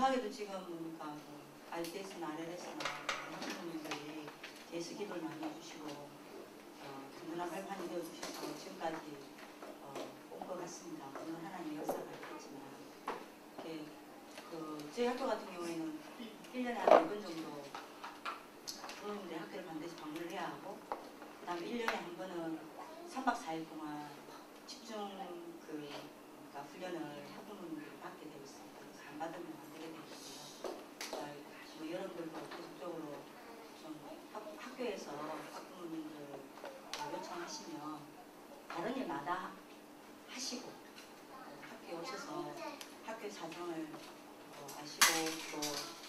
감사하게도 지금 그러니까 뭐 RTS나 RLS나 학부모님들이 예수 기도를 많이 해주시고 든든한 발판이 되어주셔서 지금까지 온 것 같습니다. 물론 하나님의 역사가 있겠지만 이렇게 저희 학교 같은 경우에는 1년에 한 4번 정도 부모님들의 학교를 반드시 방문을 해야 하고 그 다음에 1년에 한 번은 3박 4일 동안 집중 그러니까 훈련을 학부모님들이 받게 되어 있습니다. 그래서 안 받으면 안 되게 되어 있고요. 뭐 여러분들도 계속적으로 좀 학교에서 학부모님들 요청하시면 다른 일마다 하시고 학교에 오셔서 학교 사정을 아시고 또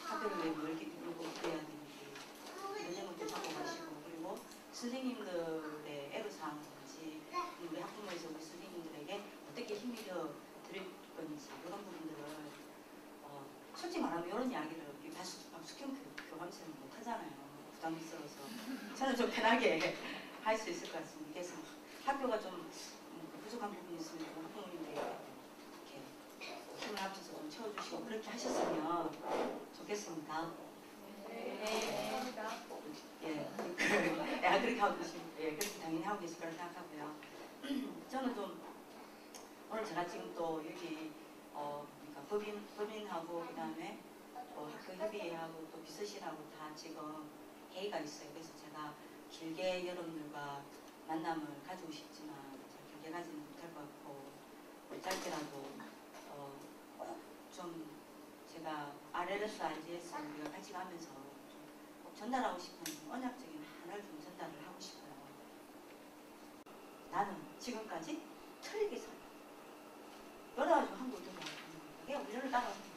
학교를 왜 멀게 두고 그래야 되는지 이런 것도 잡고 가시고 그리고 선생님들의 애로사항이든지 우리 학부모에서 우리 선생님들에게 어떻게 힘이 더 드릴 건지 이런 부분들을 솔직히 말하면 이런 이야기를 박숙형 교감생은 못하잖아요. 부담스러워서 저는 좀 편하게 할 수 있을 것 같습니다. 그래서 학교가 좀 부족한 부분이 있으면 학부모님들이 이렇게 힘을 합쳐서 좀 채워주시고 그렇게 하셨으면 좋겠습니다. 네. 예, 그렇게 하고 계십니다. 예, 그렇게 당연히 하고 계실 거라 생각하고요. 저는 좀 오늘 제가 지금 또 여기 그러니까 법인하고 그다음에 또 학교 협의회하고 또 비서실하고 다 지금 회의가 있어요. 그래서 제가 길게 여러분들과 만남을 가지고 싶지만 길게 가지는 못할 것 같고 짧게라도 좀 제가 RLS, RGS 우리가 같이 가면서 꼭 전달하고 싶은 언약적인 하나를 좀 전달을 하고 싶어요. 나는 지금까지 틀리게 살아. 그래가지고 한국에 들어왔거든요. 그게 우리를 따라오는 거예요.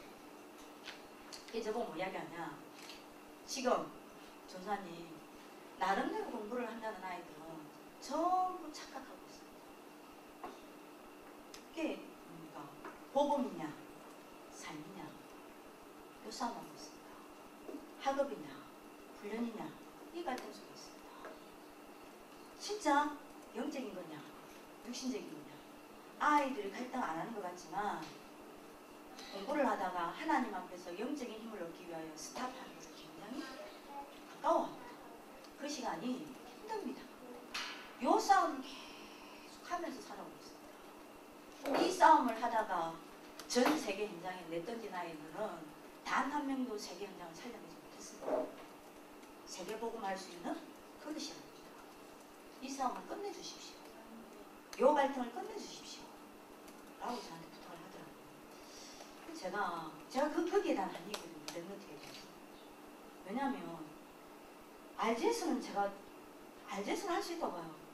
이게 저보고 뭐 이야기하냐. 지금 전사님 나름대로 공부를 한다는 아이들은 전부 착각하고 있습니다. 그게 뭡니까? 복음이냐 삶이냐 요 싸움하고 있습니다. 학업이냐 훈련이냐 이 갈등 속에 있습니다. 진짜 영적인 거냐 육신적인 거냐 아이들이 갈등 안 하는 것 같지만 공부를 하다가 하나님 앞에서 영적인 힘을 얻기 위하여 스탑하는 것이 굉장히 가까워합니다. 그 시간이 힘듭니다. 요 싸움을 계속 하면서 살아오고 있습니다. 이 싸움을 하다가 전 세계 현장에 내던진 아이들은 단 한 명도 세계 현장을 살려내지 못했습니다. 세계 복음할 수 있는 그것이 아닙니다. 이 싸움을 끝내주십시오. 요 갈등을 끝내주십시오. 라고 저한테 부탁을 하더라고요. 제가 거기에 대한 한이 있거든요. 랩노트에 대해서. 왜냐하면 RGS는 제가 RGS는 할 수 있다고 봐요.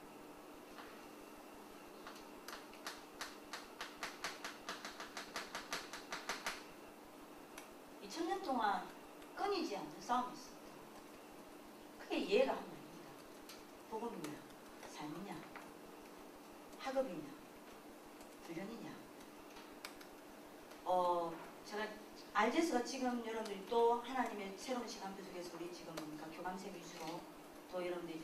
년 동안 끊이지 않는 싸움이 있습니다. 그게 이해가 하면 아닙니다. 복음이냐, 삶이냐, 학업이냐, 훈련이냐. 제가 RGS가 지금 여러분들이 또 하나님의 새로운 시간표 속에서 우리 지금 그러니까 교감생 위주로 또 여러분들이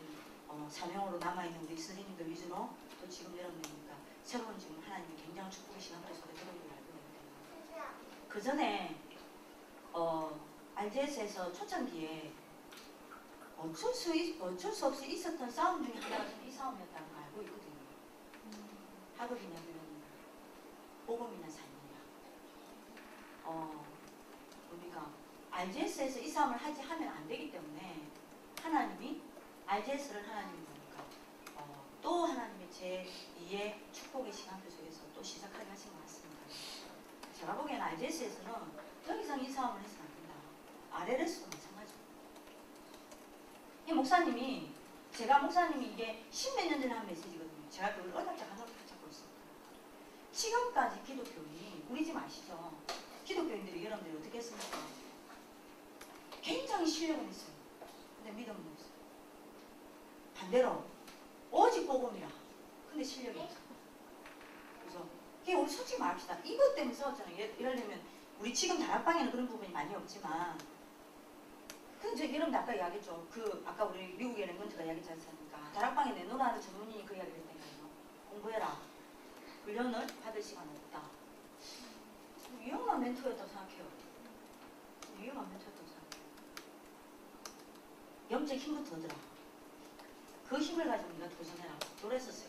사명으로 남아있는 우리 선생님들 위주로 또 지금 여러분들이니까 새로운 지금 하나님의 굉장한 축복의 시간표 속에 들어오는 걸 알고 있는데요. 그 전에 RGS에서 초창기에 어쩔 수 없이 있었던 싸움 중에 하나가 이 싸움이었다는 걸 알고 있거든요. 학업이냐 훈련이냐 복음이냐 삶이냐 우리가 RGS에서 이 싸움을 하면 안 되기 때문에 하나님이 RGS를 하나님이 보니까 또 하나님의 제2의 축복의 시간표 속에서 또 시작하게 하신 것 같습니다. 제가 보기에는 RGS에서는 더 이상 이 싸움을 해서는 안 된다. RLS도 마찬가지고. 이 목사님이 이게 10몇 년 전에 한 메시지거든요. 제가 그걸 언약적 하나로 붙잡고 있습니다. 지금까지 기독교인이 우리 집 아시죠? 기독교인들이 여러분들이 어떻게 했습니까? 굉장히 실력은 있어요. 근데 믿음은 없어요. 반대로 오직 복음이라. 근데 실력이 없어요. 그래서 이게 우리 솔직히 말합시다. 이것 때문에 싸웠잖아요. 예를 들면 우리 지금 다락방에는 그런 부분이 많이 없지만 근데 여러분들 아까 이야기했죠. 아까 우리 미국의 랭건트가 이야기했지 않습니까? 다락방에 내놓으라는 전문인이 그 이야기를 했다니까요. 공부해라. 훈련을 받을 시간 없다. 위험한 멘토였다고 생각해요. 영적 힘부터 얻으라. 그 힘을 가지고 네가 도전해라. 그랬었어요.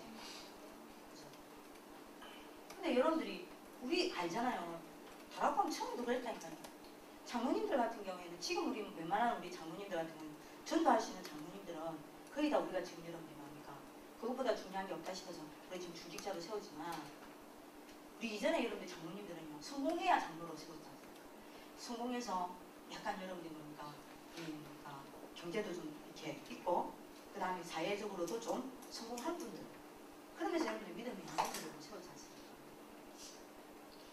근데 여러분들이 우리 알잖아요. 다락방 처음에도 그랬다니까요. 장모님들 같은 경우에는 지금 우리 웬만한 우리 장모님들 같은 경우는 전도할 수 있는 장모님들은 거의 다 우리가 지금 여러분들이 뭡니까? 그것보다 중요한 게 없다 싶어서 우리 지금 중직자도 세우지만 우리 이전에 여러분들 장모님들은요 성공해야 장로로 세웠지 않습니까? 성공해서 약간 여러분들이 뭡니까? 경제도 좀 이렇게 있고 그 다음에 사회적으로도 좀 성공한 분들 그러면서 여러분들이 믿음이 있는 분들을 세웠지 않습니까?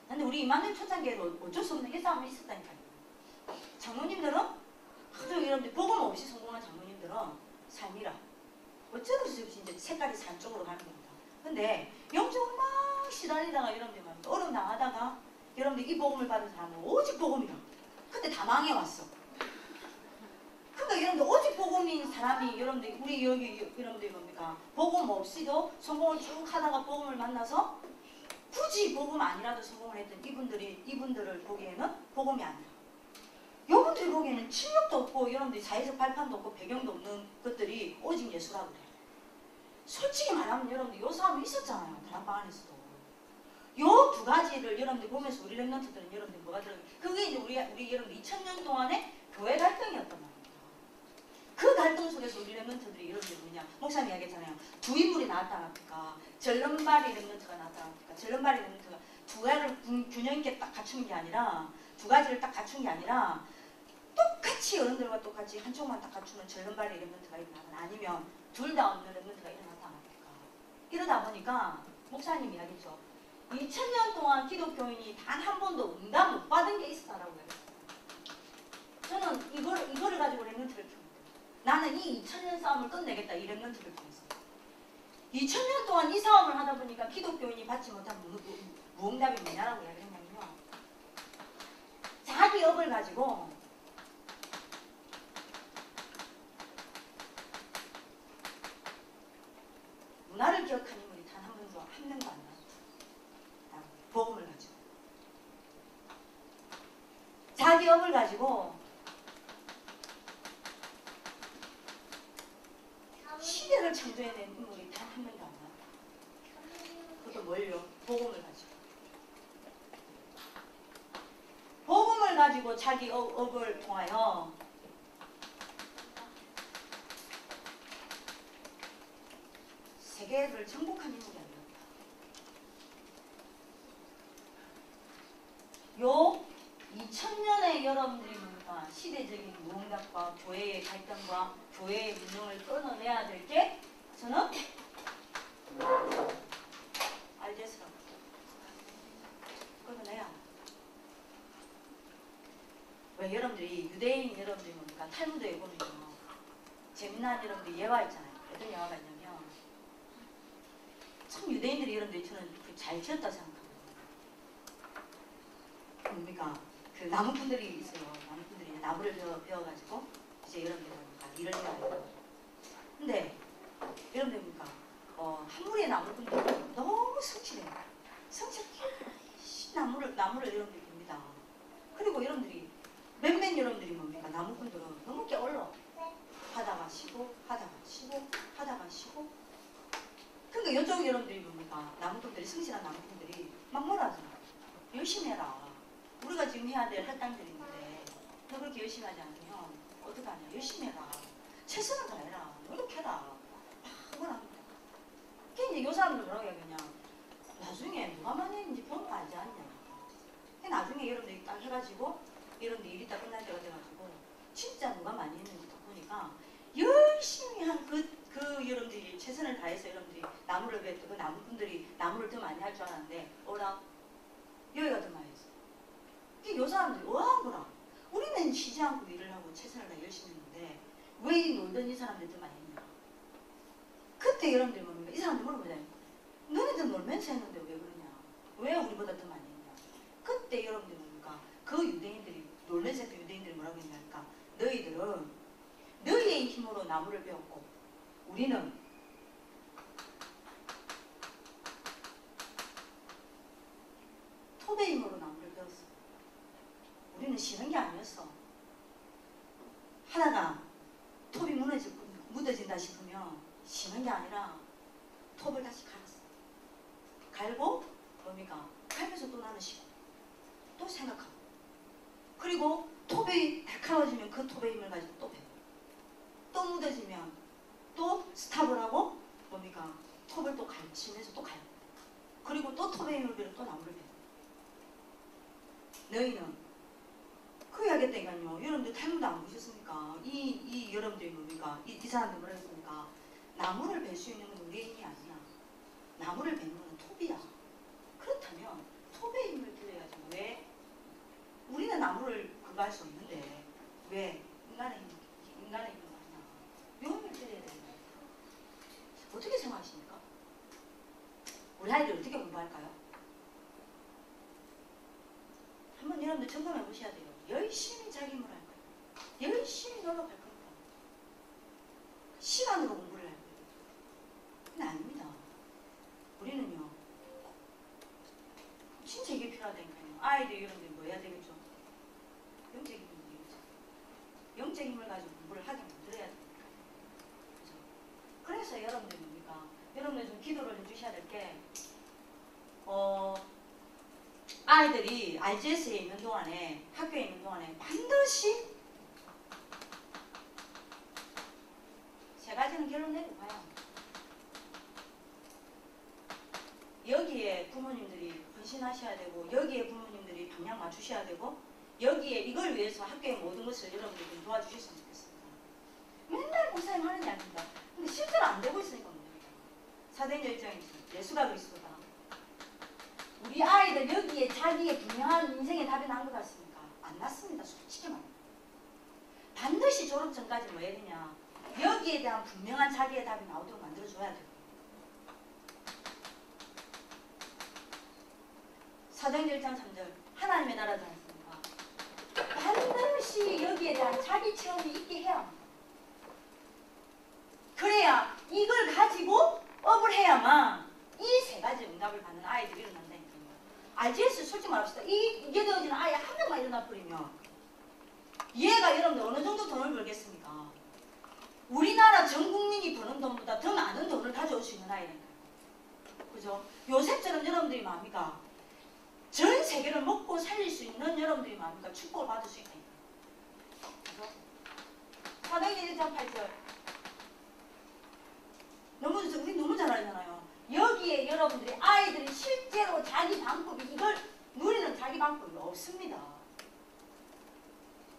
근데 우리 이만희 초창기에도 어쩔 수 없는 이 싸움이 있었다니까요. 장모님들은 하도 여러분들 복음 없이 성공한 장모님들은 삶이라 어쩔 수 없이 이제 색깔이 산 쪽으로 가는 겁니다. 근데 영적으로 막 시달리다가 여러분들 어려움 당하다가 여러분들 이 복음을 받은 사람은 오직 복음이라. 근데 다 망해왔어. 그러니까 여러분들 오직 복음인 사람이 여러분들 우리 여기 여러분들 뭡니까? 복음 없이도 성공을 쭉 하다가 복음을 만나서 굳이 복음 아니라도 성공을 했던 이분들을 보기에는 복음이 아니라. 여러분들 보기에는 실력도 없고 여러분들 사회적 발판도 없고 배경도 없는 것들이 오직 예수라고 그래. 솔직히 말하면 여러분들 요 싸움이 있었잖아요. 다락방 안에서도. 요 두 가지를 여러분들 보면서 우리 랩런트들은 여러분들 뭐가 들어요? 그게 이제 우리 여러분들 2000년 동안의 교회 갈등이었단 말입니다. 그 갈등 속에서 우리 랩런트들이 여러분들 뭐냐? 목사님 이야기했잖아요. 두 인물이 나왔다 나니까 절름발이 랩런트가 나왔다 나니까 절름발이 랩런트가 두 가지를 균형 있게 딱 갖춘 게 아니라 두 가지를 딱 갖춘 게 아니라 똑같이 어른들과 똑같이 한쪽만 딱 갖추면 절름발이 랩런트가 일어나거나 아니면 둘 다 없는 랩런트가 일어났다 나니까 이러다 보니까 목사님 이야기죠. 2000년 동안 기독교인이 단 한 번도 응답 못 받은 게 있었다라고 얘기했어요. 저는 이거를 가지고 랩런트를 키웁니다. 나는 이 2000년 싸움을 끝내겠다 이 랩런트를 통해서. 2000년 동안 이 싸움을 하다 보니까 기독교인이 받지 못한 무응답이 뭐냐라고 얘기했냐면요. 자기 업을 가지고 문화를 기억한 인물이 단 한 명도 안 나왔죠. 복음을 가지고. 자기 업을 가지고 시대를 창조해낸 인물이 단 한 명도 안 나왔죠. 그것도 뭘요? 복음을 가지고. 복음을 가지고 자기 업을 통하여 세계를 정복한 인물이 아닙니다. 요 2000년의 여러분들이 뭡니까? 시대적인 무응답과 교회의 갈등과 교회의 문명을 끊어내야 될 게 저는 알제스라고 끊어내야 합니다. 왜 여러분들이 유대인 여러분들이 뭡니까? 탈무드에 보면요. 재미난 여러분들 예화 있잖아요. 어떤 예화가 있냐면 참 유대인들이 여러분들이 저는 잘 지었다 생각합니다. 뭡니까? 그 나무꾼들이 있어요. 나무꾼들이 나무를 베어가지고 이제 여러분들 뭡니까? 일을 해야 돼요. 근데 여러분들 뭡니까? 한 무리의 나무꾼들이 너무 성실해요. 성실히 나무를 여러분들이 봅니다. 그리고 여러분들이 몇몇 여러분들이 뭡니까? 나무꾼들은 너무 게을러. 하다가 쉬고 하다가 쉬고 하다가 쉬고 그러니까 이쪽 여러분들이 뭡니까? 나무꾼들이 성실한 나무꾼들이 막 뭐라 하잖아요. 열심히 해라. 우리가 지금 해야 될 할당들이 있는데 너 그렇게 열심히 하지 않으면 어떡하냐. 열심히 해라. 최선을 다해라. 노력해라. 막 뭐라 합니다. 그게 이제 요 사람들 뭐라고 얘기하냐. 나중에 누가 많이 했는지 보는 거 알지 않냐. 나중에 여러분들이 딱 해가지고 여러분들 일이 딱 끝날 때가 돼가지고 진짜 누가 많이 했는지 딱 보니까 열심히 한 그 여러분들이 최선을 다해서 여러분들이 나무를 베었던 그 나무꾼들이 나무를 더 많이 할 줄 알았는데 어라? 여기가 더 많이 했어. 그게 요 사람들이 어한 거라. 우리는 쉬지 않고 일을 하고 최선을 다 열심히 했는데 왜 이 놀던 이 사람들이 더 많이 했냐. 그때 여러분들이 뭡니까? 이 사람들 물어보잖아요. 너네들 놀면서 했는데 왜 그러냐. 왜 우리보다 더 많이 했냐. 그때 여러분들이 뭡니까? 그 유대인들이 놀면서 했던 유대인들이 뭐라고 했냐니까 너희들은 너희의 힘으로 나무를 베었고 우리는 톱의 힘으로 나무를 베었어. 우리는 쉬는 게 아니었어. 하다가 톱이 무너지면 갈고 뭡니까? 갈면서 또 나는 쉬고 또 생각하고 그리고 톱이 날카로워지면 그 톱의 힘을 가지고 또 배고 또 무뎌지면 또 스탑을 하고 뭡니까? 톱을 또 갈치면서 또 갈고 그리고 또 톱의 힘을 빌어 또 나무를 베고 너희는 그 이야기했다니까요. 여러분들 탈무드 안 보셨습니까? 이 여러분들이 뭡니까? 이 사람들 뭐라 했습니까? 나무를 벨 수 있는 건 우리의 힘이 아니야. 나무를 베는 건 톱이야. 그렇다면 톱의 힘을 빌려야지. 왜? 우리는 나무를 그거 할 수 없는데 왜? 인간의 힘을 아니야. 요 힘을 빌려야 되는 거야. 어떻게 생각하십니까? 우리 아이들 어떻게 공부할까요? 한번 여러분들 점검해 보셔야 돼요. 열심히 자기 힘을 할 거예요. 열심히 노력할 겁니다. 시간으로 공부를 할 거예요. 근데 아닙니다. 우리는요. 진짜 이게 필요하다니까요. 아이들 여러분들 뭐 해야 되겠죠? 영적 힘을 되겠죠. 영적 힘을 가지고 공부를 하게 만들어야 됩니다. 그죠? 그래서 여러분들 뭡니까? 여러분들 좀 기도를 해주셔야 될 게 아이들이 RGS에 있는 동안에 학교에 있는 동안에 반드시 세 가지는 결론 내고 가야 합니다. 여기에 부모님들이 헌신하셔야 되고 여기에 부모님들이 방향 맞추셔야 되고 여기에 이걸 위해서 학교의 모든 것을 여러분들이 좀 도와주셨으면 좋겠습니다. 맨날 목사님 하는 이야기입니다. 근데 실제로 안 되고 있으니까 문제입니다. 사도행전 1장에 예수가 그리스도다. 우리 아이들 여기에 자기의 분명한 인생의 답이 난 것 같습니까? 안 났습니다. 솔직히 말합니다. 반드시 졸업 전까지 뭐 해야 되냐? 여기에 대한 분명한 자기의 답이 나오도록 만들어줘야 돼요. 사도행전 1장 3절 하나님의 나라지 않습니까? 반드시 여기에 대한 자기 체험이 있게 해야 합니다. 그래야 이걸 가지고 업을 해야만 이 세 가지 응답을 받는 아이들이 일어난다니까요. RGS 솔직히 말합시다. 이게 되어지는 아이 한 명만 일어나 버리면 얘가 여러분들 어느 정도 돈을 벌겠습니까? 우리나라 전 국민이 버는 돈보다 더 많은 돈을 가져올 수 있는 아이라니까요. 그죠? 요셉처럼 여러분들이 뭡니까? 전 세계를 먹고 살릴 수 있는 여러분들이 뭡니까? 축복을 받을 수 있다니까요. 그죠? 사도행전 1장 8절 우리 너무 잘 알잖아요. 여기에 여러분들이 아이들이 실제로 자기 방법이 이걸 누리는 자기 방법이 없습니다.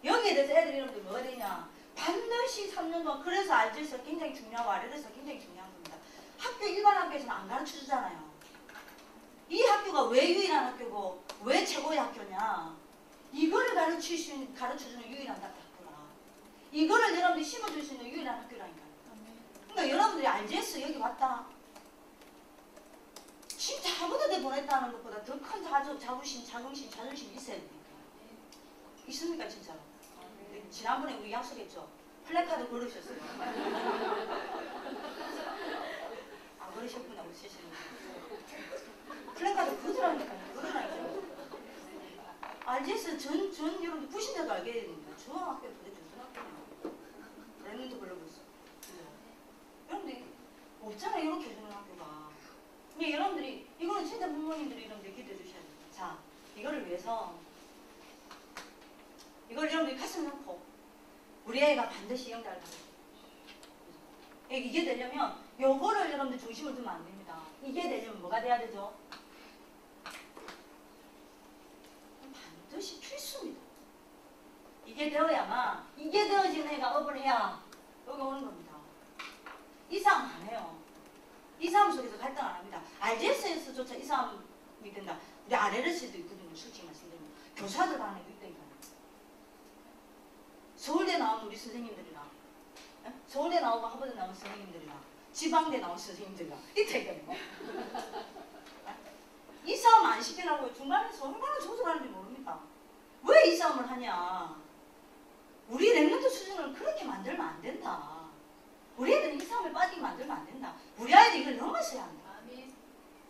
여기에 대해서 애들이 여러분들 뭐가 되냐? 반드시 3년 동안 그래서 RGS가 굉장히 중요하고 RLS가 굉장히 중요한 겁니다. 학교 일반 학교에서는 안 가르쳐 주잖아요. 이 학교가 왜 유일한 학교고 왜 최고의 학교냐? 이거를 가르쳐주는 유일한 학교라. 이거를 여러분들이 심어줄 수 있는 유일한 학교라니까요. 그러니까 여러분들이 RGS 여기 왔다. 진짜 아무도 내 보냈다는 것보다 더 큰 자부심, 자존심이 있어야 됩니까? 있습니까 진짜로? 지난번에 우리 약속했죠? 플래카드 걸으셨어요. 안 걸으셨구나 우리 세신님. 플래카드 걸으라니까요. 걸으라니까요. RGS 전 여러분들 부신자도 알게 됩니다. 저 학교 도대체 무슨 학교냐? 랩런도 걸러보있어. 여러분들 없잖아요. 이렇게 해주는 학교가. 근데 여러분들이 이거는 진짜 부모님들이 여러분들 기도해 주셔야 됩니다. 자, 이거를 위해서 이걸 여러분들이 가슴에 놓고 우리 애가 반드시 영달을 받아요. 이게 되려면 요거를 여러분들 중심을 두면 안 됩니다. 이게 되려면 뭐가 돼야 되죠? 반드시 필수입니다. 이게 되어야만 이게 되어지는 애가 업을 해야 여기 오는 겁니다. 이 싸움 안 해요. 이 싸움 속에서 갈등 안 합니다. RGS에서조차 이 싸움이 된다. 우리 RLS도 있거든요. 솔직히 말씀드리면 교사들 하는 게 있다니까요. 서울대 나온 우리 선생님들이랑 서울대 나오고 하버드 나온 선생님들이랑 지방대 나온 선생님들이랑 있다니까요. 이 싸움 안 시키려고 중간에서 얼마나 조절하는지 모릅니까? 왜 이 싸움을 하냐? 우리 랩런트 수준을 그렇게 만들면 안 된다. 우리 애들은 이 싸움에 빠지게 만들면 안 된다. 우리 아이들 이걸 넘어서야 한다.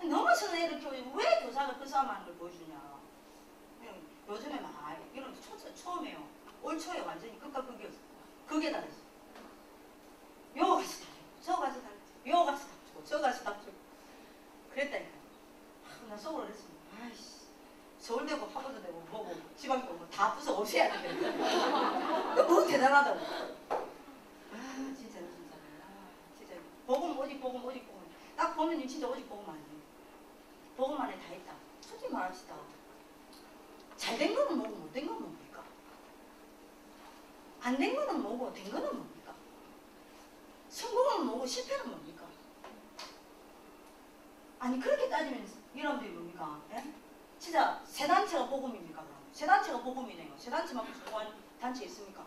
넘어서는 애들 왜 교사가 그 싸움하는 걸 보여주냐? 요즘에 막 이런 처음에요. 올 초에 완전히 극과 극이었어요. 극에 달했어. 요 가서 달려. 저 가서 달려. 요 가서 답주고 저 가서 답주고 그랬다니까요. 난 속으로 그랬습니다. 아이씨, 서울대고 하버드 되고 뭐고 지방대 뭐 다 부서 없애야 되겠다. 너무 대단하다고. 아 진짜. 복음 오직 복음. 딱 보면 진짜 오직 복음 아니에요. 복음 안에 다 있다. 솔직히 말합시다. 잘된 거는 뭐고 못된 건 뭡니까? 안 된 거는 뭐고 된 거는 뭡니까? 성공은 뭐고 실패는 뭡니까? 아니 그렇게 따지면 여러분들이 뭡니까? 예? 진짜 세 단체가 복음입니까? 그럼? 세 단체가 복음이네요. 세 단체만큼 성공한 단체 있습니까?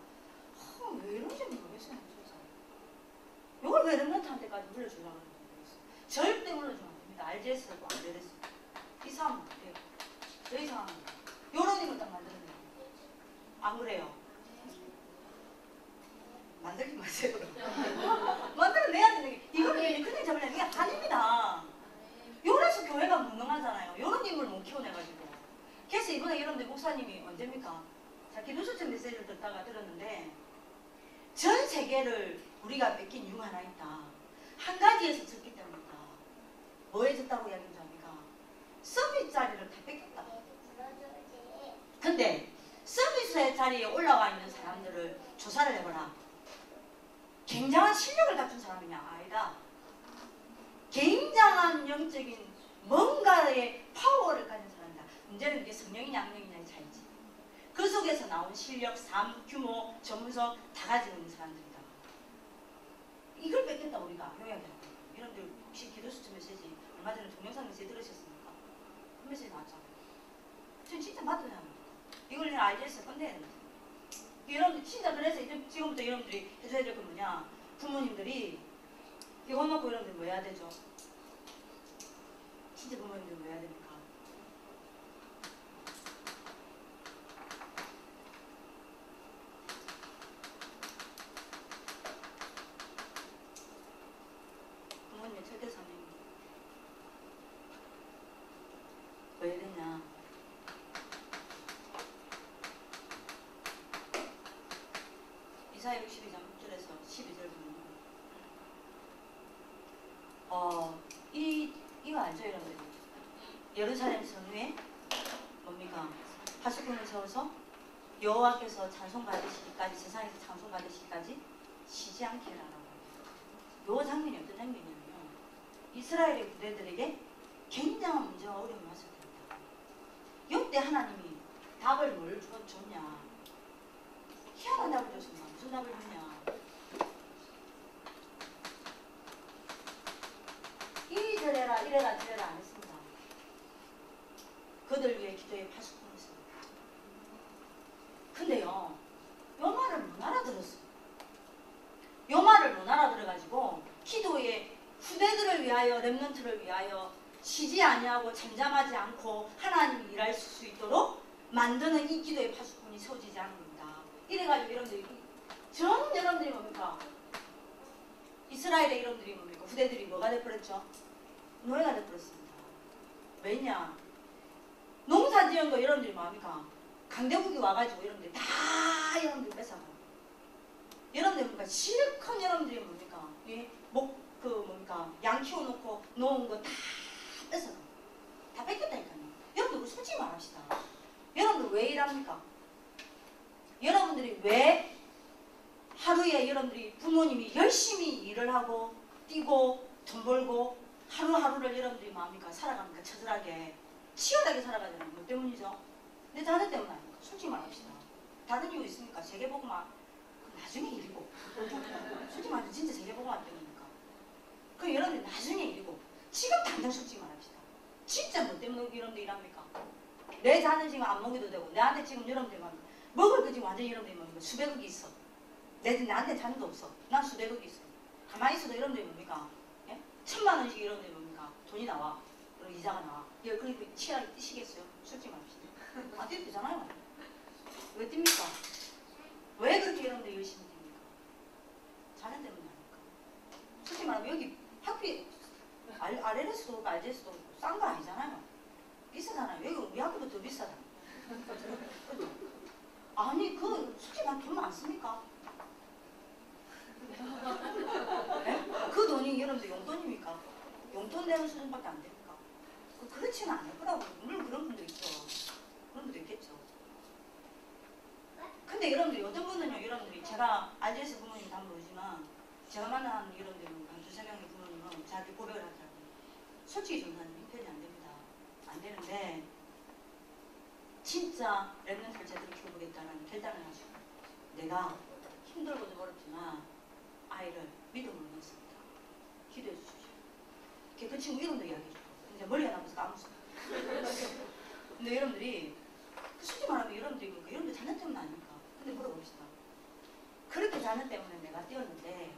왜 이런지 모르겠어요. 진짜. 이걸 왜 렘넌트한테까지 물려주려고 하는지 모르겠어요. 절대 물려주면 안 됩니다. RGS하고 RLS. 이 사람은 못해요. 더 이상 요런 힘을 딱 만들어내요. 안 그래요? 만들지 마세요. 만들어내야 되는 게 이거는 그냥 잡으려면 이게 아닙니다. 요래서 교회가 무능하잖아요. 요런 힘을 못 키워내가지고. 그래서 이번에 여러분들 목사님이 언제입니까? 자, 기도수천 메시지를 듣다가 들었는데 전 세계를 우리가 뺏긴 이유가 하나 있다. 한 가지에서 졌기 때문이다. 뭐에 졌다고 이야기하는 줄 압니까? 서비스 자리를 다 뺏겼다. 근데 서비스 자리에 올라와 있는 사람들을 조사를 해보라. 굉장한 실력을 갖춘 사람이냐? 아니다. 굉장한 영적인 뭔가의 파워를 가진 사람이다. 문제는 이게 성령이냐 악령이냐의 차이지. 그 속에서 나온 실력, 삶, 규모, 전문성 다 가지고 있는 사람들이다. 이걸 뺏겼다 우리가 요약하고. 여러분들 혹시 기도수천 메시지 얼마 전에 동영상 메시지 들으셨습니까? 그 메시지 나왔잖아요. 전 진짜 맞다는 합니다. 이걸 내가 RGS에 건대야 됩니다. 여러분들 진짜 그래서 이제 지금부터 여러분들이 해줘야 될 건 뭐냐? 부모님들이 이거 놓고 여러분들 뭐 해야 되죠? 진짜 부모님들 뭐 해야 됩니까? 부모님의 절대 사명입니다. 뭐 해야 되냐? 이사야 62장 6절에서 12절 보면 이거 알죠 여러분들? 예루살렘 성에 뭡니까? 파수꾼을 세워서 여호와께서 찬송받으시기까지 세상에서 찬송받으시기까지 쉬지 않게 해라라고 해요. 이 장면이 어떤 장면이냐면 이스라엘의 부대들에게 굉장한 문제와 어려움이 왔을 때입니다. 이때 하나님이 답을 뭘 줬냐? 희한한 답을 줬습니다. 무슨 답을 줬냐? 이리 저래라 이래라 저래라 안 했습니다. 그들 위해 기도의 파수꾼을 했습니다. 근데요, 요 말을 못 알아들었어요. 요 말을 못 알아들어가지고 기도의 후대들을 위하여 렘넌트를 위하여 쉬지 아니하고 잠잠하지 않고 하나님이 일할 수 있도록 만드는 이 기도의 파수꾼이 세워지지 않은 겁니다. 이래가지고 여러분들이 전 여러분들이 뭡니까? 이스라엘의 여러분들이 뭡니까? 후대들이 뭐가 돼버렸죠? 노예가 돼버렸습니다. 왜냐? 농사 지은 거 여러분들이 뭐합니까? 강대국이 와가지고 여러분들이 다 여러분들이 뺏어가고 여러분들이 뭡니까? 실컷 여러분들이 뭡니까? 뭡니까? 양 키워놓고 놓은 거 다 뺏어가고 다 뺏겼다니까요. 여러분들 우리 솔직히 말합시다. 여러분들 왜 일합니까? 여러분들이 왜 하루에 여러분들이 부모님이 열심히 일을 하고 뛰고 돈 벌고 하루하루를 여러분들이 뭐합니까? 살아갑니까? 처절하게 치열하게 살아가야 되는 것 때문이죠. 근데 다른 때문 아닙니까? 솔직히 말합시다. 다른 이유 있습니까? 세계복음화 나중에 일이고 솔직히 말해서 진짜 세계복음화 때문입니까? 그 여러분들 나중에 일이고 지금 당장 솔직히 말합시다. 진짜 뭐 때문에 여러분들 일합니까? 내 자는 지금 안 먹여도 되고 내한테 지금 여러분들 먹을 거 지금 완전히 여러분들이 뭡니까? 수백억이 있어. 나한테 자녀도 없어. 난 수백억이 있어. 가만히 있어도 여러분들이 뭡니까? 예? 1000만 원씩 여러분들이 뭡니까? 돈이 나와. 그리고 이자가 나와. 예, 그리고 치열하게 뛰시겠어요? 솔직히 말합시다. 안 뛰어도 되잖아요. 왜 뜁니까? 왜 그렇게 여러분들 열심히 뜁니까? 자녀 때문에 아닙니까? 솔직히 말하면 여기 학비 RLS도 RGS도 싼 거 아니잖아요. 비싸잖아요. 여기 우리 학교도 더 비싸잖아요. 아니 솔직히 말하면 돈 많습니까? 네? 그 돈이 여러분들 용돈입니까? 용돈 내는 수준밖에 안 됩니까? 그렇지는 않을 거라고. 물론 그런 분도 있죠. 그런 분도 있겠죠. 근데 여러분들이 어떤 분은요, 여러분들이 제가 RGS 부모님 다 모르지만 제가 만난 여러분들은 한 두세 명의 부모님은 자기 고백을 하더라고요. 솔직히 전사는 형편이 안 됩니다. 안 되는데 진짜 랩런트를 제대로 키워보겠다는 결단을 하시고 내가 힘들고 좀 어렵지만 아이를 믿음으로 넣습니다. 기도해 주십시오. 그 친구 이름도 이야기해 주고 이제 머리가 나빠서 까먹었어요. 근데 여러분들이 솔직히 말하면 여러분들이 여러분들 자녀 때문 아닙니까? 근데 물어봅시다. 그렇게 자녀 때문에 내가 뛰었는데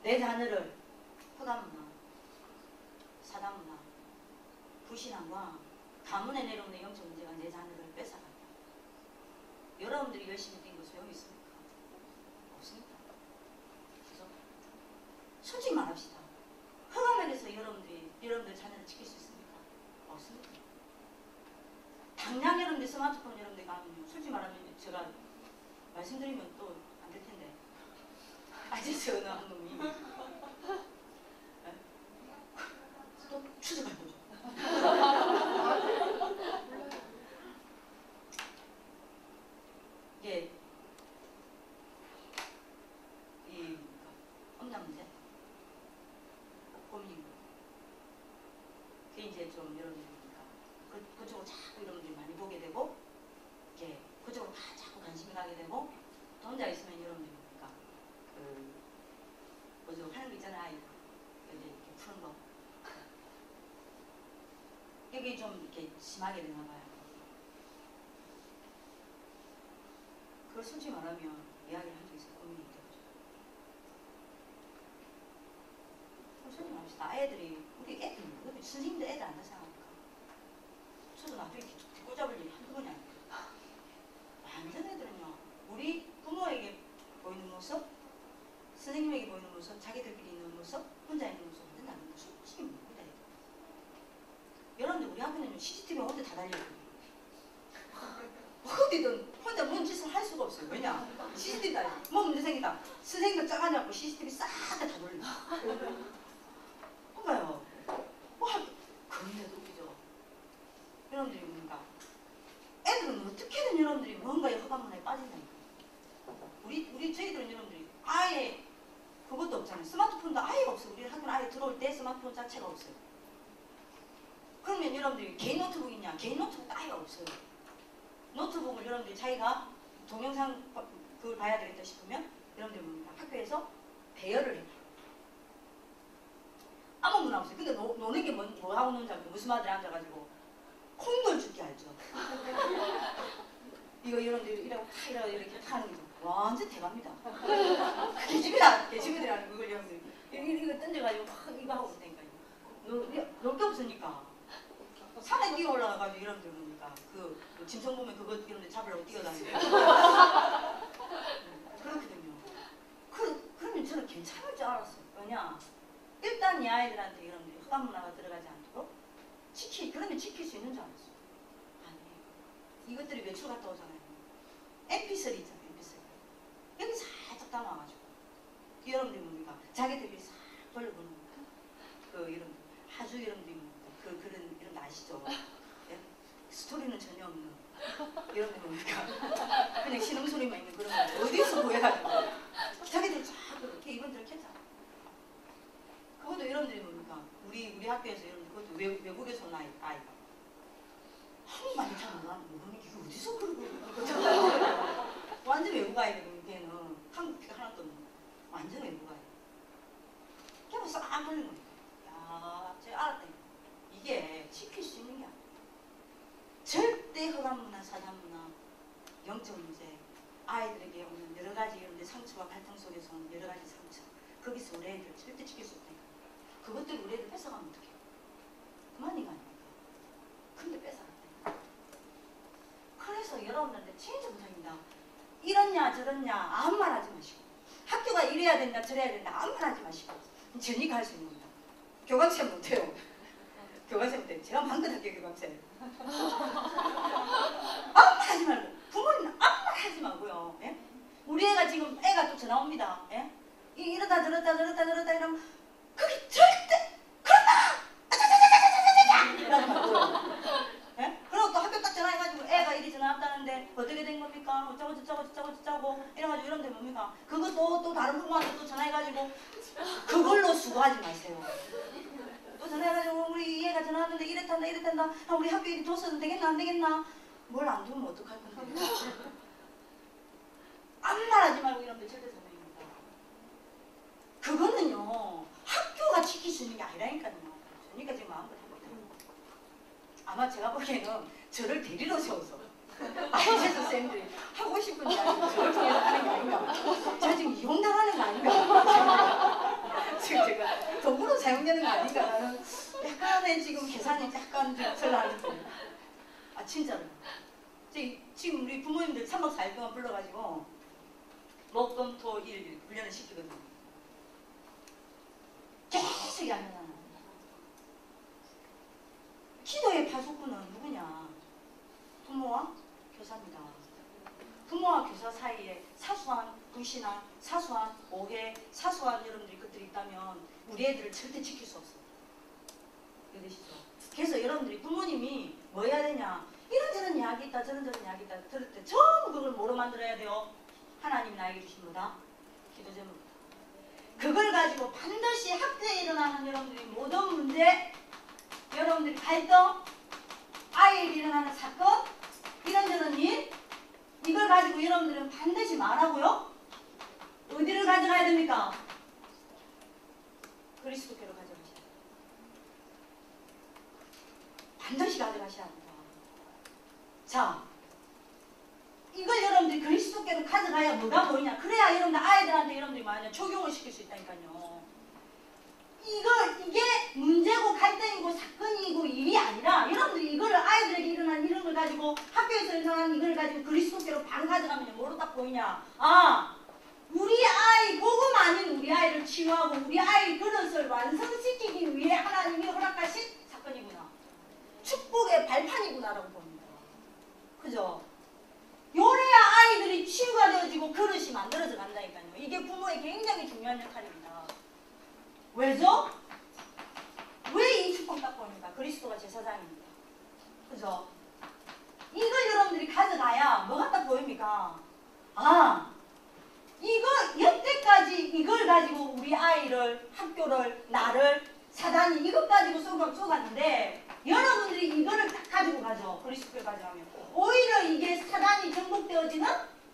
내 자녀를 흑암문화, 사단문화, 불신앙과 가문에 내려오는 영적 문제가 내 자녀를 뺏어간다. 여러분들이 열심히 뛴 거 소용이 있습니까? 없습니다. 그래서 솔직히 말합시다. 흑암에서 여러분들 자녀를 지킬 수 있습니까? 없습니다. 당장 여러분들 스마트폰 여러분들 가면요. 솔직히 말하면 제가 말씀드리면 또 안 될 텐데. 아저씨 어느 한 놈이 또 추적할 거죠. 이게 이 엄장 문제 고민인 거예요. 그게 이제 좀 여러분들이니까 그쪽으로 자꾸 여러분들이 많이 보게 되고 이렇게 그쪽으로 자꾸 관심이 가게 되고 또 혼자 있으면 여러분들이 그러니까 뭐죠 하는 거 있잖아요. 아이 이제 이렇게 푸는 거 이게 좀 이렇게 심하게 되나 봐요. 그걸 솔직히 말하면 이야기를 한 적 있어요. 고민이 있죠. 솔직히 말합시다. 애들이 우리 애들 선생님들 애들 안다 생각합니까? 저도 나중에 뒷고 잡을 일이 한두 번이 아니에요. 완전 애들은요. 우리 부모에게 보이는 모습, 선생님에게 보이는 모습, 자기들끼리 있는 모습, 혼자 있는 모습 완전 다른 거 솔직히 모릅니다. 여러분들 우리 학교는 CCTV 어디 다 달려있거든요. 어디든 혼자 뭔 짓을 할 수가 없어요. 왜냐? CCTV 달려. 뭐 문제 생기다. 선생님도 짜가지고 CCTV 싹 다 돌려. 봐봐요. 와, 그런데도 웃기죠. 여러분들이 뭡니까? 애들은 어떻게든 여러분들이 뭔가의 흑암문화에 빠진다니까. 저희들은 여러분들이 아예 그것도 없잖아요. 스마트폰도 아예 없어요. 우리 학교는 아예 들어올 때 스마트폰 자체가 없어요. 그러면 여러분들이 개인 노트북 있냐? 개인 노트북도 아예 없어요. 노트북을 여러분들이 자기가 동영상 그걸 봐야 되겠다 싶으면 여러분들 뭡니까? 학교에서 배열을 해요. 아무 문화 없어요. 근데 노는 게 뭐 하고 노는지 알고 무슨 말들이 앉아가지고 콩돌 줄게 알죠? 이거 여러분들 이라고 이렇게 타는 게 완전 대박입니다. 개집이들이라는 그걸 여러분들 이거 던져가지고 막 이거 하고 있다니까요. 놀 게 없으니까 산에 뛰어 올라가가지고 여러분들 보니까 그 짐승 보면 그거 여러분들 잡으려고 뛰어다니고 그렇거든요. 그러면 저는 괜찮을 줄 알았어요. 왜냐? 일단 이 아이들한테 여러분들이 흑암 문화가 들어가지 않도록 그러면 지킬 수 있는 줄 알았어요. 아니에요. 이것들이 외출 갔다 오잖아요. MP3 있잖아요. MP3. 여기 살짝 담아가지고 여러분들이 뭡니까? 자기들이 싹 돌려보는 여러분들 아주 여러분들이 그런 이런 거 아시죠? 예? 스토리는 전혀 없는 여러분들 뭡니까? 그냥 신음소리만 있는 그런 거 어디서 구해가지고 자기들 쫙 그렇게 이분들을 켰잖아. 그것도 여러분들이 뭡니까? 우리 학교에서 여러분들 그것도 외국에서 온 아이가 한국말이 잘 모르는 게 어디서 그러고 완전 외국 아이거든요. 걔는 한국 피가 하나도 없는 완전 외국 아이. 걔가 싹 걸린 거니까. 야, 제가 알았다니까. 이게 지킬 수 있는 게 아니야. 절대 흑암문화, 사단문화, 영적 문제, 아이들에게 오는 여러 가지 이런 상처와 갈등 속에서 오는 여러 가지 상처. 거기서 우리 애들 절대 지킬 수 없다니까. 그것들 우리 애들 뺏어가면 어떡해. 그만인 거 아닙니까? 근데 뺏어갔다니까. 그래서 여러분들한테 진짜 부탁입니다. 이렇냐 저렇냐 아무 말 하지 마시고 학교가 이래야 된다 저래야 된다 아무 말 하지 마시고 전이가 할 수 있는 겁니다. 교감쌤 못해요. 교감쌤 못해요. 제가 방금 할게요. 교감쌤. 아무 말 하지 말고 부모님 아무 말 하지 마고요. 예? 우리 애가 지금 애가 또 전화 옵니다. 예? 이러다 저러다 이러면 그게 절대 그러나 하니까 그거 또 다른 부모한테 또 전화해가지고 그걸로 수고하지 마세요. 또 전화해가지고 우리 얘가 전화 왔는데 이랬단다 이랬단다. 우리 학교 일이 뒀어도 되겠나 안 되겠나? 뭘 안 두면 어떡할 건데. 아무 말 하지 말고 이러면 절대 선생님입니다. 그거는요 학교가 지킬 수 있는 게 아니라니까요. 그러니까 지금 마음껏 해보세요. 아마 제가 보기에는 저를 데리러 세워서 ICS 선생님들이 하고 싶은 이야기 저를 통해서 하는 게 아닌가. 제가 지금 이용당하는 거 아닌가. 지금 제가 도구로 사용되는 거 아닌가라는 약간의 지금 계산이 약간 좀 설라는데. 아 진짜로. 지금 우리 부모님들 3박 4일 동안 불러가지고 목, 금, 토, 일 훈련을 시키거든요. 계속 야면하는 기도의 파수꾼은 누구냐? 부모와 교사입니다. 부모와 교사 사이에 사소한 불신앙, 사소한 오해, 사소한 여러분들이 것들이 있다면 우리 애들을 절대 지킬 수 없어요. 이해되시죠? 그래서 여러분들이 부모님이 뭐 해야 되냐? 이런저런 이야기 있다, 저런저런 이야기 있다 들을 때 전부 그걸 뭐로 만들어야 돼요? 하나님이 나에게 주신 뭐다? 기도 제목이다. 그걸 가지고 반드시 학교에 일어나는 여러분들이 모든 문제, 여러분들이 갈등, 아이에게 일어나는 사건, 이런저런 일, 이걸 가지고 여러분들은 반드시 말하고요. 어디를 가져가야 됩니까? 그리스도께로 가져가셔야 돼요. 반드시 가져가셔야 합니다. 자, 이걸 여러분들이 그리스도께로 가져가야 뭐가 보이냐? 그래야 여러분들 아이들한테 여러분들이 뭐냐? 적용을 시킬 수 있다니까요. 이게 문제고 갈등이고 사건이고 일이 아니라 여러분들이 이거를 아이들에게 일어난 이런 걸 가지고 학교에서 일어난 이걸 가지고 그리스도께로 바로 가져가면 뭐로 딱 보이냐? 아, 우리 아이 복음 아닌 우리 아이를 치유하고 우리 아이 그릇을 완성시키기 위해 하나님이 허락하신 사건이구나. 축복의 발판이구나라고 봅니다. 그죠? 요래야 아이들이 치유가 되어지고 그릇이 만들어져 간다니까요. 이게 부모의 굉장히 중요한 역할입니다. 왜죠? 왜 이 축복 딱 보입니까? 그리스도가 제사장입니다. 그죠? 이걸 여러분들이 가져가야 뭐가 딱 보입니까? 아, 이거 여태까지 이걸 가지고 우리 아이를, 학교를, 나를 사단이 이것 가지고 쏘갔는데 여러분들이 이거를 딱 가지고 가죠. 그리스도를 가져가면 오히려 이게 사단이 정복되어지는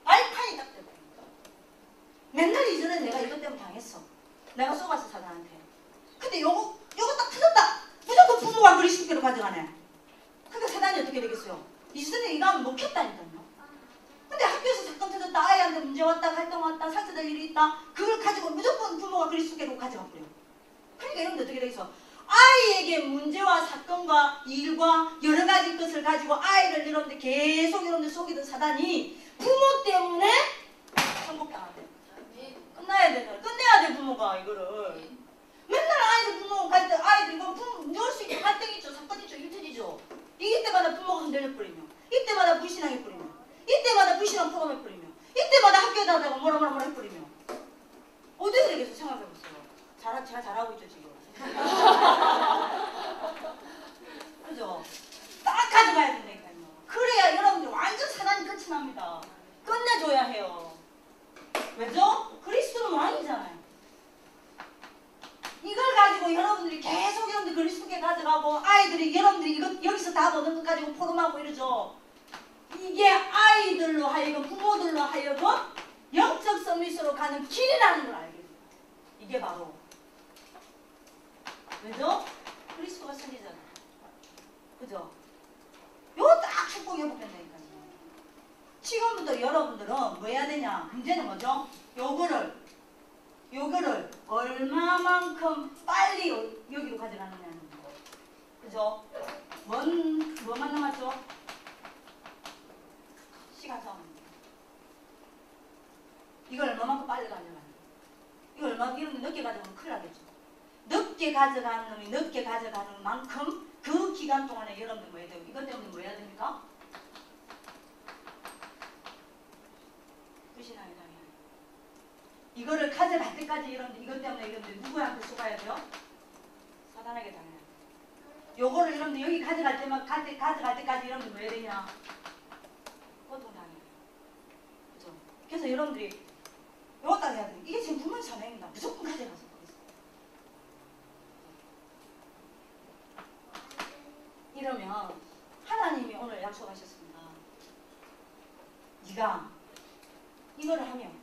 발판이 딱 되거든요. 맨날 이전에 내가 이것 때문에 당했어. 내가 쏘갔어 사단한테. 근데 요거 딱 터졌다. 무조건 부모가 그리스도께로 가져가네. 그러니까 사단이 어떻게 되겠어요? 이전에 이거 하면 먹혔다니까요. 근데 학교에서 사건 터졌다. 아이한테 문제 왔다. 갈등 왔다. 상처될 일이 있다. 그걸 가지고 무조건 부모가 그리스도께로 가져가 버려요. 그러니까 여러분들 어떻게 되겠어? 아이에게 문제와 사건과 일과 여러 가지 것을 가지고 아이를 여러분들 계속 여러분들 속이던 사단이 부모 때문에 천국당한대. 끝나야 되잖아. 끝내야 돼 부모가 이거를. 맨날 아이들 부모 갈등 아이들 이거 부모 넣을 수 있게 갈등 있죠. 사건 있죠. 일터지죠. 이때마다 부모가 흔들려 버리며 이때마다 불신앙해 버리며 이때마다 불신앙 포함해 버리며 이때마다 학교에다 대고 뭐라 해버리며 어떻게 되겠어? 생각해보세요. 잘 잘하고 있죠 지금. 그죠? 딱 가져가야 된다니까요. 그래야 여러분들 완전 사단이 끝이 납니다. 끝내줘야 해요. 왜죠? 그리스도는 왕이잖아요. 이걸 가지고 여러분들이 계속 여러분들 그리스도께 가져가고 아이들이 여러분들이 이거 여기서 다 얻은 것 가지고 포럼하고 이러죠. 이게 아이들로 하여금 부모들로 하여금 영적 서밋으로 가는 길이라는 걸 알게 돼요. 이게 바로 왜죠? 그리스도가 선지잖아요. 그죠? 요거 딱 축복 회복된다니까요. 지금부터 여러분들은 뭐 해야 되냐? 문제는 뭐죠? 요거를 얼마만큼 빨리 여기로 가져가느냐는 거. 그죠? 뭐만 남았죠? 시간 싸움입니다. 이걸 얼마만큼 빨리 가져가느냐. 이걸 얼마만큼 늦게 가져가면 큰일 나겠죠. 늦게 가져가는 놈이 늦게 가져가는 만큼 그 기간 동안에 여러분들 뭐 해야 돼요? 이것 때문에 뭐 해야 됩니까? 불신앙이 당해요. 이거를 가져갈 때까지 여러분들 이것 때문에 여러분들 누구한테 쏘가야 돼요? 사단에게 당해요. 요거를 여러분들 여기 가져갈 때만 가져갈 때까지 여러분들 뭐 해야 되냐? 고통 당해요. 그죠? 그래서 여러분들이 요거다 해야 돼. 이게 지금 부모님 사명입니다. 무조건 가져가서 그랬어요. 이러면 하나님이 오늘 약속하셨습니다. 네가 이거를 하면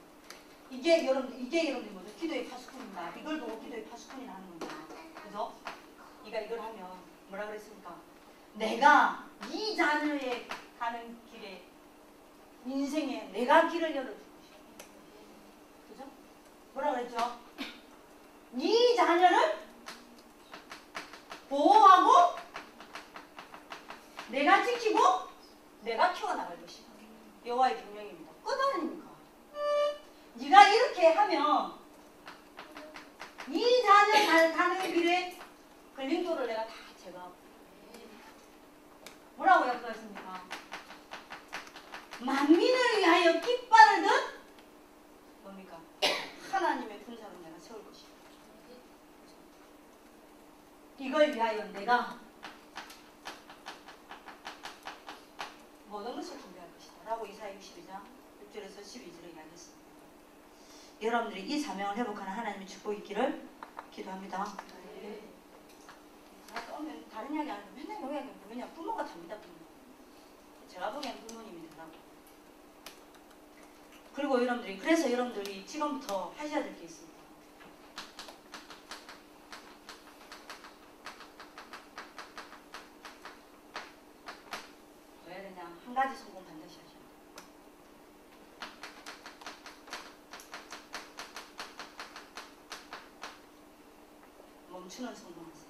이게 여러분들 뭐죠? 기도의 파수꾼입니다. 이걸 보고 기도의 파수꾼이 나는 겁니다. 그죠? 네가 이걸 하면 뭐라 그랬습니까? 내가 네 자녀의 가는 길에 인생에 내가 길을 열어줄 것이다. 그죠? 뭐라 그랬죠? 네 자녀를 보호하고 내가 지키고 내가 키워나갈 것이다. 여호와의 명령입니다. 끝 아닙니까? 네가 이렇게 하면 네 자녀 가는 길에 걸림돌을 내가 다 제거하고 뭐라고 약속했습니까? 만민을 위하여 깃발을 든 뭡니까? 하나님의 군사로 내가 세울 것이다. 이걸 위하여 내가 모든 것을 준비할 것이다 라고 이사야 62장 6절에서 12절에 이야기했습니다. 여러분들이 이 사명을 회복하는 하나님의 축복이 있기를 기도합니다. 오면 다른 이야기 안 하고 맨날 그 이야기 그냥 부모가 답니다. 부모. 제가 보기엔 부모님이 되라고. 그리고 여러분들이 그래서 여러분들이 지금부터 하셔야 될 게 있습니다. 왜 그냥 한 가지 성공 반드시 하셔야 돼요. 멈추는 성공하세요.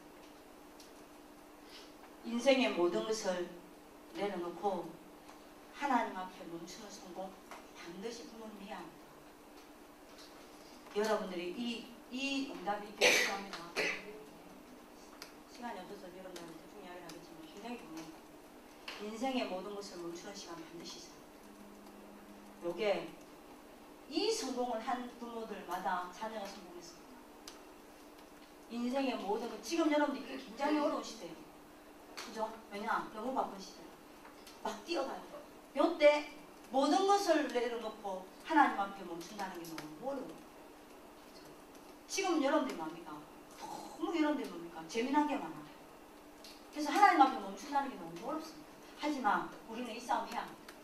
인생의 모든 것을 내려놓고 하나님 앞에 멈추는 성공 반드시 부모님이 해야 합니다. 여러분들이 이 응답이 있기를 기도합니다. 시간이 없어서 여러분들한테 대충 이야기를 하겠지만 굉장히 중요합니다. 인생의 모든 것을 멈추는 시간 반드시 있어요. 요게 이 성공을 한 부모들마다 자녀가 성공했습니다. 인생의 모든 것 지금 여러분들이 굉장히 어려운 시대예요. 그죠? 왜냐? 너무 바쁜 시대. 막 뛰어가야 돼요. 요때 모든 것을 내려놓고 하나님 앞에 멈춘다는 게 너무 어려워요. 지금 여러분들이 뭡니까? 너무 여러분들이 뭡니까? 재미난 게 많아요. 그래서 하나님 앞에 멈춘다는 게 너무 어렵습니다. 하지만 우리는 이 싸움 해야 합니다.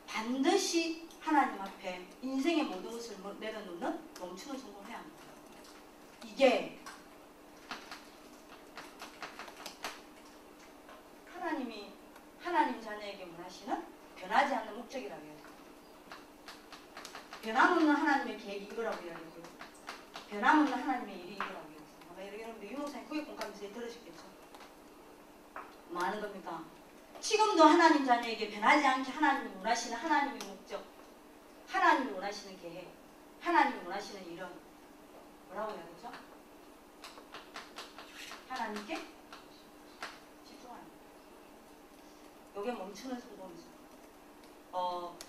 반드시 하나님 앞에 인생의 모든 것을 내려놓는 멈추는 성공을 해야 합니다. 이게 하나님 자녀에게 원하시는 변하지 않는 목적이라고 해요. 변함없는 하나님의 계획이 이거라고 이야기했고요. 변함없는 하나님의 일이 이거라고 이야기했어요. 아마 여러분들 유목사님 구역공감에서 들으셨겠죠? 뭐 하는 겁니까? 지금도 하나님 자녀에게 변하지 않게 하나님이 원하시는 하나님의 목적, 하나님이 원하시는 계획, 하나님이 원하시는 일은 뭐라고 이야기했죠? 하나님께 집중하는 거예요. 요게 멈추는 성공이죠.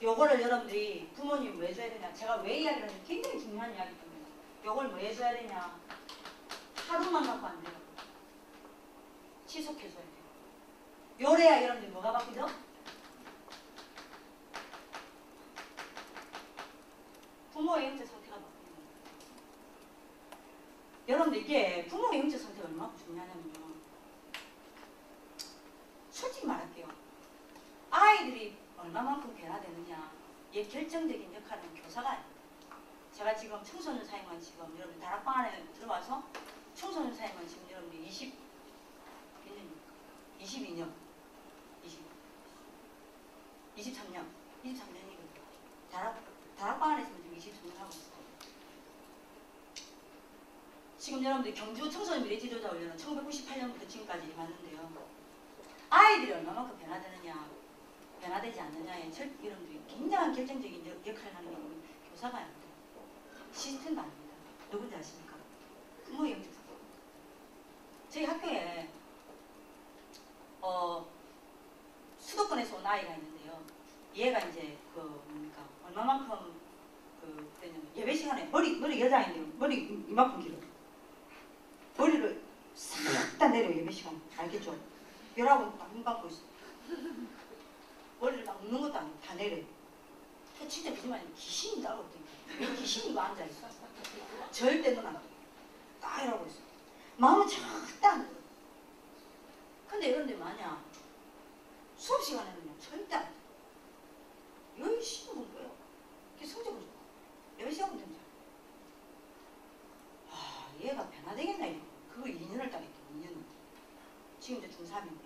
요거를 여러분들이 부모님 왜 줘야 되냐? 제가 왜 이야기를 하냐면 굉장히 중요한 이야기 때문에 요걸 왜 줘야 되냐? 하루만 갖고 안 돼요. 지속해줘야 돼요. 요래야 여러분들이 뭐가 바뀌죠? 부모의 영적 상태가 바뀌는 거예요. 여러분들 이게 부모의 영적 상태가 얼마나 중요하냐면요. 솔직히 말할게요. 아이들이 얼마만큼 변화되느냐 얘 결정적인 역할은 교사가 아닙니다. 제가 지금 청소년 사회만 지금 여러분 다락방 안에 들어와서 청소년 사회만 지금 여러분들 몇 년입니까? 22년 23년이거든요. 다락방 안에서 지금 23년 하고 있어요. 지금 여러분들 경주 청소년 미래지도자 훈련은 1998년부터 지금까지 왔는데요. 아이들이 얼마만큼 변화되느냐 변화되지 않느냐에 여러분들이 굉장한 결정적인 역할을 하는 게 교사가 아닙니다. 시스템도 아닙니다. 누군지 아십니까? 부모의 영적 상태. 저희 학교에 수도권에서 온 아이가 있는데요. 얘가 이제 얼마만큼 예배 시간에 머리 여자인데 머리 이만큼 길어. 머리를 싹 다 내려 예배 시간 알겠죠? 열하고 딱 눈 감고 있어. 머리를 막 묶는 것도 아니고 다 내려. 진짜 거짓말이야. 귀신이 따로 없다니까. 이렇게 힘이 앉아있어. 절대 눈 안 떠. 딱 이러고 있어. 마음은 절대 안 떠. 근데 이런데 만약 수업 시간에는요 절대 안 떠. 열심히 공부해요. 그게 성적은 좋아. 열심히 하면 된다. 아, 얘가 변화되겠나 이거. 그거 2년을 따겠다. 2년을. 지금 이제 중3인데.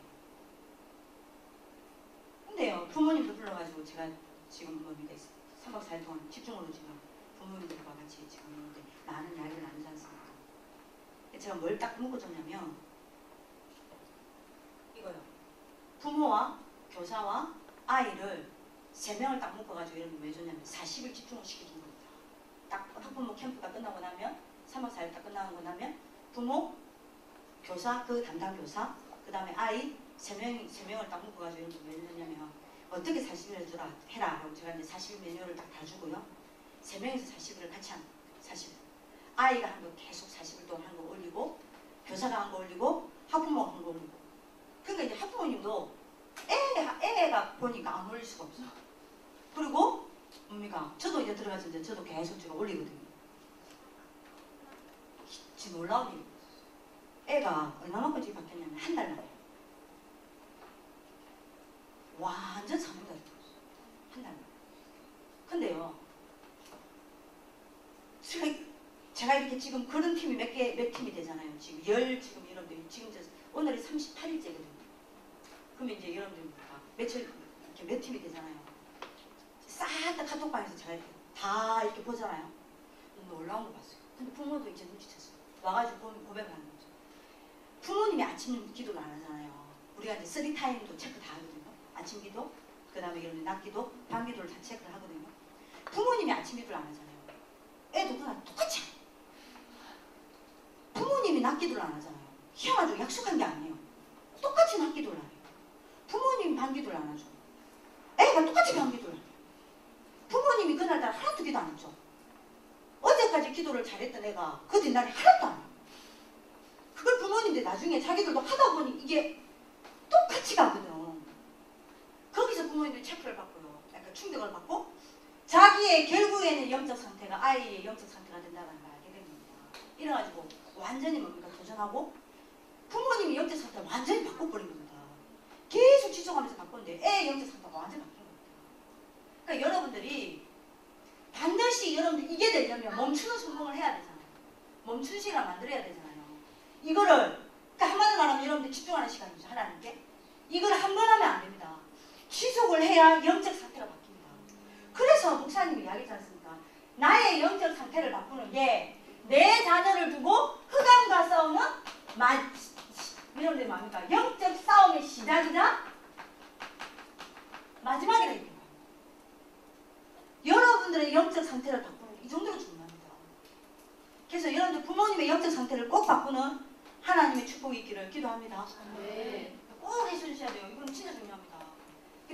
근데요 부모님도 불러가지고 제가 지금 뭡니까 3박 4일 동안 집중으로 지금 부모님들과 같이 지금 있는데 많은 이야기를 나누지 않습니까? 제가 뭘 딱 묶어줬냐면 이거요. 부모와 교사와 아이를 3명을 딱 묶어가지고 이런 거 왜 줬냐면 40일 집중을 시켜준 겁니다. 딱 학부모 캠프가 끝나고 나면 3박 4일 딱 끝나고 나면 부모, 교사, 그 담당 교사, 그 다음에 아이 3명을 딱 묶어가지고 이런 거 왜 줬냐면 어떻게 40일을 해라 하고 제가 이제 40일 매뉴얼을 딱 다 주고요. 3명이서 40일을 같이 한 40일. 아이가 한 거 계속 40일 동안 한 거 올리고 교사가 한 거 올리고 학부모가 한 거 올리고. 그러니까 이제 학부모님도 애가 보니까 안 올릴 수가 없어. 그리고 뭡니까? 저도 이제 들어가서 이제 저도 계속 제가 올리거든요. 진짜 놀라운 일이 애가 얼마만큼 지금 바뀌었냐면 한 달 만에. 완전 상담이 들었어. 한 달 만에. 근데요. 제가 이렇게 지금 그런 팀이 몇 팀이 되잖아요. 지금 지금 여러분들 지금 오늘이 38일째거든요. 그러면 이제 여러분들 며칠 이렇게 몇 팀이 되잖아요. 싹 다 카톡방에서 제가 이렇게 다 이렇게 보잖아요. 놀라운 거 봤어요. 근데 부모도 이제 눈치챘어요. 와가지고 고백을 하는 거죠. 부모님이 아침 기도를 안 하잖아요. 우리가 이제 3타임도 체크 다 하거든요. 아침 기도, 그 다음에 이런 낮 기도, 밤 기도를 다 체크를 하거든요. 부모님이 아침 기도를 안 하잖아요. 애도 그냥 똑같이 해요. 부모님이 낮 기도를 안 하잖아요. 희한하죠. 약속한 게 아니에요. 똑같이 낮 기도를 안 해요. 부모님이 밤 기도를 안 하죠. 애가 똑같이 밤 기도를 안 해요. 부모님이 그날따라 하나도 기도 안 했죠. 어제까지 기도를 잘했던 애가 그 뒷날에 하나도 안 해요. 그걸 부모님들 나중에 자기들도 하다 보니 이게 똑같이 가거든. 거기서 부모님들 체크를 받고요. 약간 충격을 받고 자기의 결국에는 영적 상태가 아이의 영적 상태가 된다는 걸 알게 됩니다. 이래가지고 완전히 뭡니까 도전하고 부모님이 영적 상태를 완전히 바꿔버린 겁니다. 계속 지속하면서 바꿨는데 애의 영적 상태가 완전히 바뀐 겁니다. 그러니까 여러분들이 반드시 여러분들 이게 되려면 멈추는 성공을 해야 되잖아요. 멈춘 시간을 만들어야 되잖아요. 이거를 그러니까 한마디로 말하면 여러분들 집중하는 시간이죠. 하나님께. 이걸 한 번 하면 안 됩니다. 지속을 해야 영적 상태가 바뀝니다. 그래서 목사님이 이야기하지 않습니까? 나의 영적 상태를 바꾸는 게 내 자녀를 두고 흑암과 싸우는 여러분들이 뭡니까? 영적 싸움의 시작이자 마지막이라 이거예요. 여러분들의 영적 상태를 바꾸는 게 이 정도로 중요합니다. 그래서 여러분들 부모님의 영적 상태를 꼭 바꾸는 하나님의 축복이 있기를 기도합니다. 네. 꼭 해주셔야 돼요. 이건 진짜 중요합니다.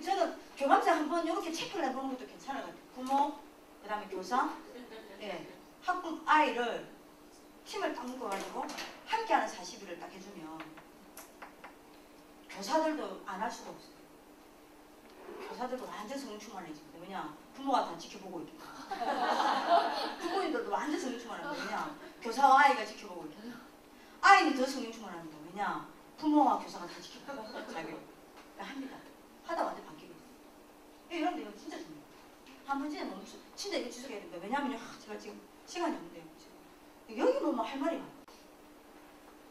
저는 교감생 한번 이렇게 체크를 해보는 것도 괜찮을 것 같아요. 부모, 그 다음에 교사, 예, 학부 아이를 팀을 딱 묶어가지고 함께하는 40일을 딱 해주면 교사들도 안 할 수가 없어요. 교사들도 완전 성령 충만해집니다. 왜냐? 부모가 다 지켜보고 있기 때문에. 부모님들도 완전 성령 충만합니다. 왜냐? 교사와 아이가 지켜보고 있기 때문에. 아이는 더 성령 충만합니다. 왜냐? 부모와 교사가 다 지켜보고 자기 합니다. 하다 완전 바뀌고 있어요. 여러분들 이거 진짜 중요해요. 한번 진짜 이거 지속해야 됩니다. 왜냐하면 제가 지금 시간이 없는데요. 여기 보면 할 말이 많아요.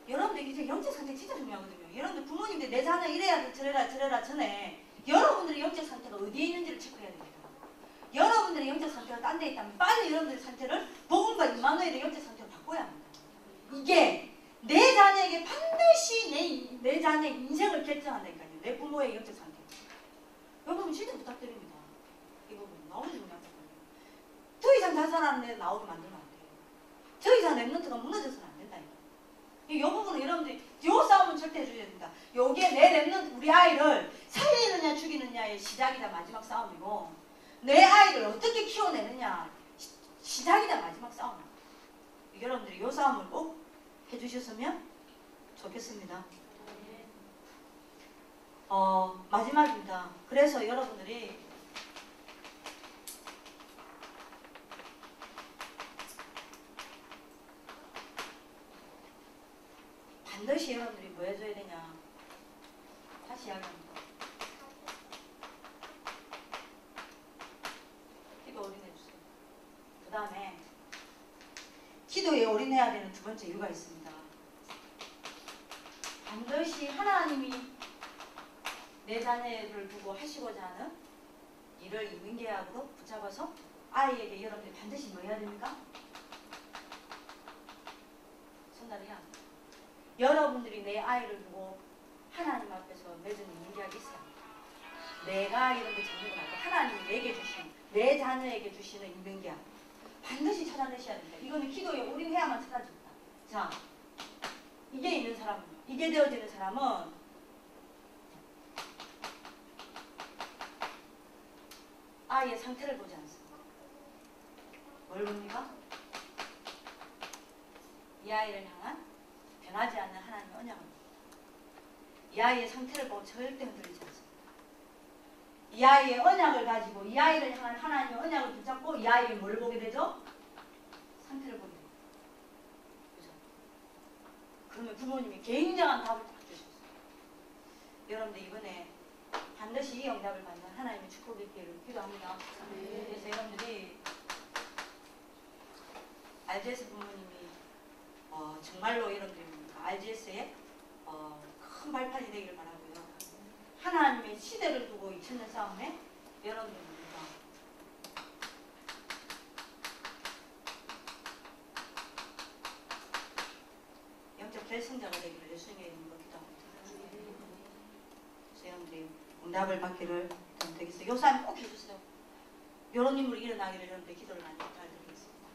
여러분들 이제 영적 상태 진짜 중요하거든요. 여러분들 부모님들 내 자녀 이래야 돼 저래라 전에 여러분들의 영적 상태가 어디에 있는지를 체크해야 됩니다. 여러분들의 영적 상태가 딴 데 있다면 빨리 여러분들의 상태를 복음과 임마누엘의 영적 상태로 바꿔야 합니다. 이게 내 자녀에게 반드시 내 자녀의 인생을 결정한다니까요. 내 부모의 영적 상태. 이 부분 진짜 부탁드립니다. 이 부분 너무 중요한 부분이에요. 더 이상 자살하는 애 나오게 만들면 안 돼요. 더 이상 랩런트가 무너져서는 안 된다니까. 이 부분은 여러분들이 요 싸움은 절대 해줘야 된다. 요게 내 랩런트 우리 아이를 살리느냐 죽이느냐의 시작이다 마지막 싸움이고 내 아이를 어떻게 키워내느냐 시작이다 마지막 싸움. 여러분들이 요 싸움을 꼭 해주셨으면 좋겠습니다. 마지막입니다. 그래서 여러분들이 같이 이야기합니다. 기도 올인해 주세요. 그 다음에 기도에 올인해야 되는 두 번째 이유가 있습니다. 반드시 하나님이 내 자녀를 두고 하시고자 하는 일을 인민계약으로 붙잡아서 아이에게 여러분들이 반드시 뭐 해야 됩니까? 전달해야 합니다. 여러분들이 내 아이를 두고 하나님 앞에서 맺은 인민계약이 있어요. 내가 여러분들 자녀를 갖고 하나님이 내게 주신, 내 자녀에게 주시는 인민계약 반드시 찾아내셔야 됩니다. 이거는 기도에 올인해야만 찾아집니다. 자, 이게 있는 사람은, 이게 되어지는 사람은 아이의 상태를 보지 않습니다. 뭘 봅니까? 이 아이를 향한 변하지 않는 하나님의 언약을 봅니다. 이 아이의 상태를 보고 절대 흔들리지 않습니다. 이 아이의 언약을 가지고 이 아이를 향한 하나님의 언약을 붙잡고 이 아이의 뭘 보게 되죠? 상태를 보게 됩니다. 그죠? 그러면 부모님이 굉장한 답을 딱 주셨어요. 여러분들 이번에 반드시 이 응답을 받는 하나님의 축복이 있기를 기도합니다. 그래서 여러분들이 RGS 부모님이 정말로 여러분들이 RGS에 큰 발판이 되기를 바라고요. 하나님의 시대를 두고 2000년 싸움에 여러분들입니다. 영적 결승자가 되기를 예수님의 이름으로 기도합니다. 그래서 여러분들이 응답을 받기를 되겠어요. 요사님 꼭 해주세요. 이런 인물이 일어나기를 여러분들 기도를 많이 부탁드리겠습니다.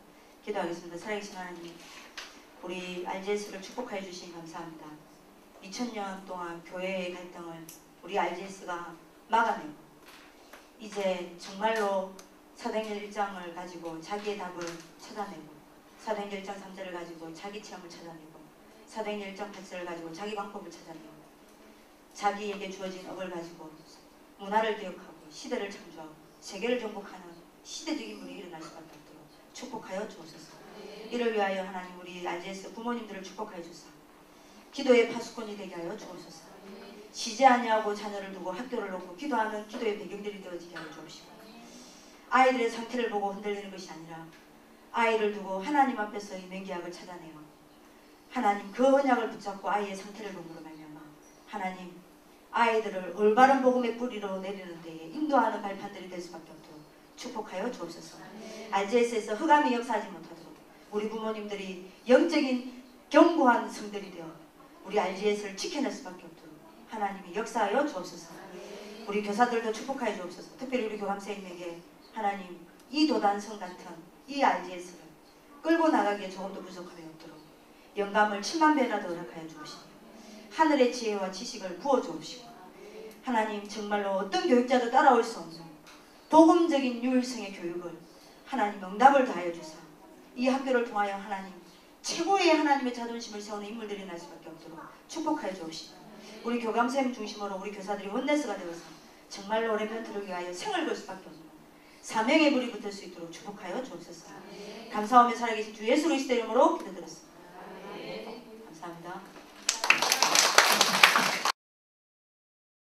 기도하겠습니다. 살아계신 하나님, 우리 RGS를 축복해 주신 감사합니다. 2000년 동안 교회의 갈등을 우리 RGS가 막아내고 이제 정말로 사도행전 1장을 가지고 자기의 답을 찾아내고 사도행전 1장 3절을 가지고 자기 체험을 찾아내고 사도행전 1장 8절을 가지고 자기 방법을 찾아내고 자기에게 주어진 업을 가지고 문화를 기억하고 시대를 창조하고 세계를 정복하는 시대적인 분이 일어날 수밖에 없도록 축복하여 주옵소서. 이를 위하여 하나님 우리 RGS 부모님들을 축복하여 주사 기도의 파수꾼이 되게 하여 주옵소서. 쉬지 아니하고 자녀를 두고 학교를 놓고 기도하는 기도의 배경들이 되어지게 하여 주옵시고 아이들의 상태를 보고 흔들리는 것이 아니라 아이를 두고 하나님 앞에서 이 맹계약을 찾아내어 하나님 그 언약을 붙잡고 아이의 상태를 보므로 말미암아 하나님 아이들을 올바른 복음의 뿌리로 내리는 데에 인도하는 발판들이 될 수밖에 없도록 축복하여 주옵소서. RGS에서 흑암이 역사하지 못하도록 우리 부모님들이 영적인 견고한 성들이 되어 우리 RGS를 지켜낼 수밖에 없도록 하나님이 역사하여 주옵소서. 우리 교사들도 축복하여 주옵소서. 특별히 우리 교감생님에게 하나님 이 도단성 같은 이 RGS를 끌고 나가기에 조금도 부족함이 없도록 영감을 7만 배나 더 허락하여 주옵시고 하늘의 지혜와 지식을 부어 주옵시고 하나님 정말로 어떤 교육자도 따라올 수 없는 복음적인 유일성의 교육을 하나님 응답을 다하여 주사 이 학교를 통하여 하나님 최고의 하나님의 자존심을 세우는 인물들이 날 수밖에 없도록 축복하여 주옵시고 우리 교감쌤 중심으로 우리 교사들이 원내스가 되어서 정말로 렘넌트를 위하여 생을 걸 수밖에 없는 사명의 불이 붙을 수 있도록 축복하여 주옵소서. 감사하며 살아계신 주 예수 그리스도 이름으로 기도드렸습니다. 감사합니다.